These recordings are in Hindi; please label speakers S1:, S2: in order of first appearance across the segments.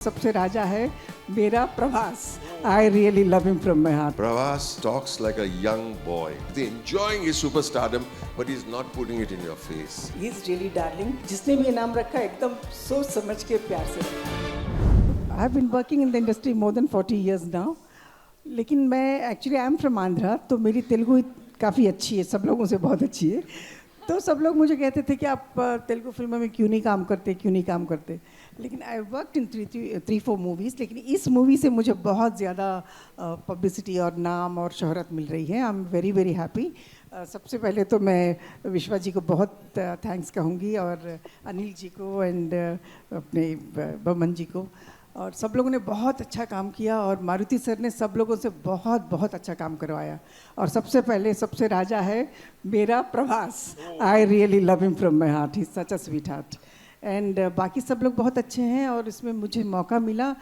S1: सबसे राजा है मेरा Prabhas. I really love him from my heart.
S2: Pravas talks like a young boy. He's enjoying his superstardom, but he's not putting it in your face.
S1: He is really darling. जिसने भी इनाम रखा एकदम सोच समझ के प्यार से रखा. I have been working in the industry more than 40 years now. लेकिन मैं actually I am from Andhra, तो मेरी तेलुगु काफ़ी अच्छी है, सब लोगों से बहुत अच्छी है. तो सब लोग मुझे कहते थे कि आप तेलुगु फिल्मों में क्यों नहीं काम करते. लेकिन आई वर्कड इन 3-4 मूवीज़. लेकिन इस मूवी से मुझे बहुत ज़्यादा पब्लिसिटी और नाम और शोहरत मिल रही है. आई एम वेरी वेरी हैप्पी. सबसे पहले तो मैं विश्वा जी को बहुत थैंक्स कहूँगी, और अनिल जी को एंड अपने बमन जी को, और सब लोगों ने बहुत अच्छा काम किया. और मारुति सर ने सब लोगों से बहुत बहुत अच्छा काम करवाया. और सबसे पहले सबसे राजा है मेरा Prabhas. I really love him from my heart. He is such a sweet heart. And बाकी सब लोग बहुत अच्छे हैं, और इसमें मुझे मौका मिला.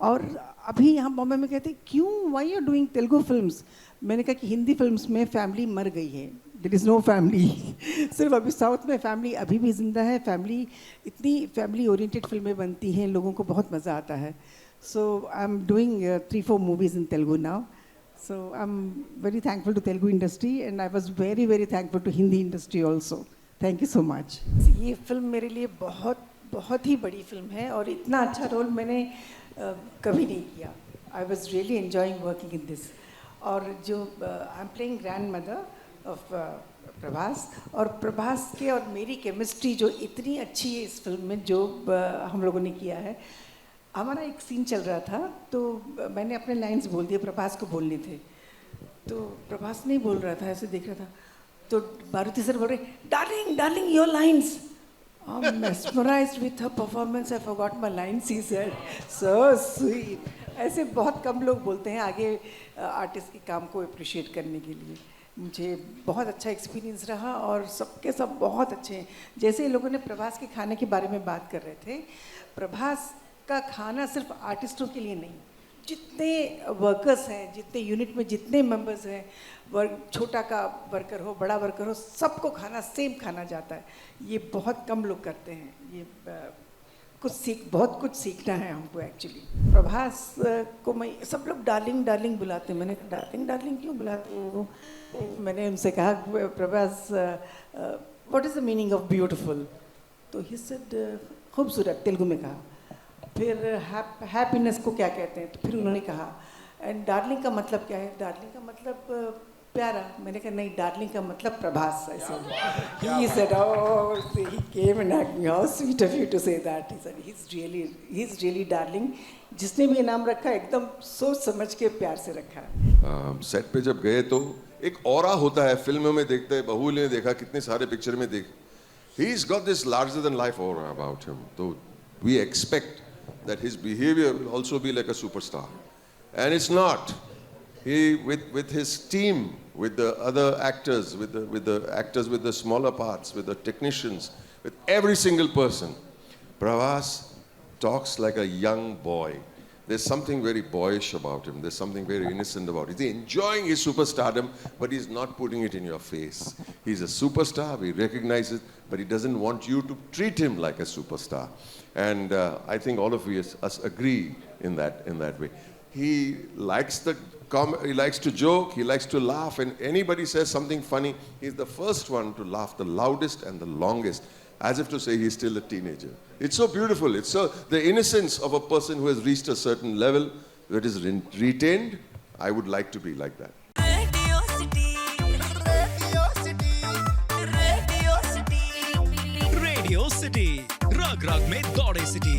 S1: और अभी यहाँ बॉम्बे में कहते क्यों, why are doing Telugu films. मैंने कहा कि हिंदी फिल्म्स में फैमिली मर गई है. There is no family. सिर्फ अभी साउथ में फैमिली अभी भी जिंदा है. फैमिली, इतनी फैमिली ओरिएंटेड फिल्में बनती हैं, लोगों को बहुत मज़ा आता है. So I am doing 3-4 movies in Telugu now. So I am very thankful to Telugu industry, and I was very very thankful to Hindi industry also. Thank you so much. ये फिल्म मेरे लिए बहुत बहुत ही बड़ी फिल्म है, और इतना अच्छा रोल मैंने कभी नहीं किया. I was really enjoying working in this. और जो I am playing grand mother of Prabhas, और प्रभास के और मेरी केमिस्ट्री जो इतनी अच्छी है इस फिल्म में, जो हम लोगों ने किया है. हमारा एक सीन चल रहा था, तो मैंने अपने लाइन्स बोल दिए, प्रभास को बोलने थे. तो प्रभास नहीं बोल रहा था, ऐसे देख रहा था. तो मारुति सर बोल रहे, darling darling your lines. I'm mesmerized with her performance. I forgot my lines. He said, so sweet. ऐसे बहुत कम लोग बोलते हैं आगे आर्टिस्ट के काम को अप्रिशिएट करने के लिए. मुझे बहुत अच्छा एक्सपीरियंस रहा, और सबके सब बहुत अच्छे हैं. जैसे लोगों ने प्रभास के खाने के बारे में बात कर रहे थे, प्रभास का खाना सिर्फ आर्टिस्टों के लिए नहीं, जितने वर्कर्स हैं, जितने यूनिट में जितने मेंबर्स हैं, छोटा का वर्कर हो, बड़ा वर्कर हो, सबको खाना सेम खाना जाता है. ये बहुत कम लोग करते हैं. ये बहुत कुछ सीखना है हमको एक्चुअली. प्रभास को मैं, सब लोग डार्लिंग डार्लिंग बुलाते हैं. मैंने डार्लिंग डार्लिंग क्यों बुलाते हो. मैंने उनसे कहा, Prabhas what is the meaning of beautiful. तो ही सेड खूबसूरत, तेलुगु में कहा. फिर हैप्पीनेस को क्या कहते हैं, तो फिर उन्होंने कहा. एंड डार्लिंग का मतलब क्या है. डार्लिंग का मतलब प्यारा. मैंने कहा नहीं, डार्लिंग का मतलब प्रभास. ऐसे ही said, oh, he came and asked me, how sweet of you to say that. He said, he's really darling. जिसने भी इनाम रखा एकदम सोच समझ के प्यार से रखा.
S2: सेट पे जब गए तो एक ऑरा होता है. फिल्मों में देखते हैं, बहू ने देखा, कितने सारे पिक्चर में देख. He's got this larger than life aura about him. So we expect that his behavior will also be like a superstar, and it's not. He with his team, with the other actors, with the actors with the smaller parts, with the technicians, with every single person, Pravas talks like a young boy. There's something very boyish about him. There's something very innocent about him. He's enjoying his superstardom, but he's not putting it in your face. He's a superstar. We recognize it, but he doesn't want you to treat him like a superstar. And I think all of us agree in that way. He likes he likes to joke, he likes to laugh, and anybody says something funny, he's the first one to laugh the loudest and the longest, as if to say he's still a teenager. It's so beautiful. It's so the innocence of a person who has reached a certain level that is retained. I would like to be like that.
S3: Radio City, Rag Rag में दौड़े City.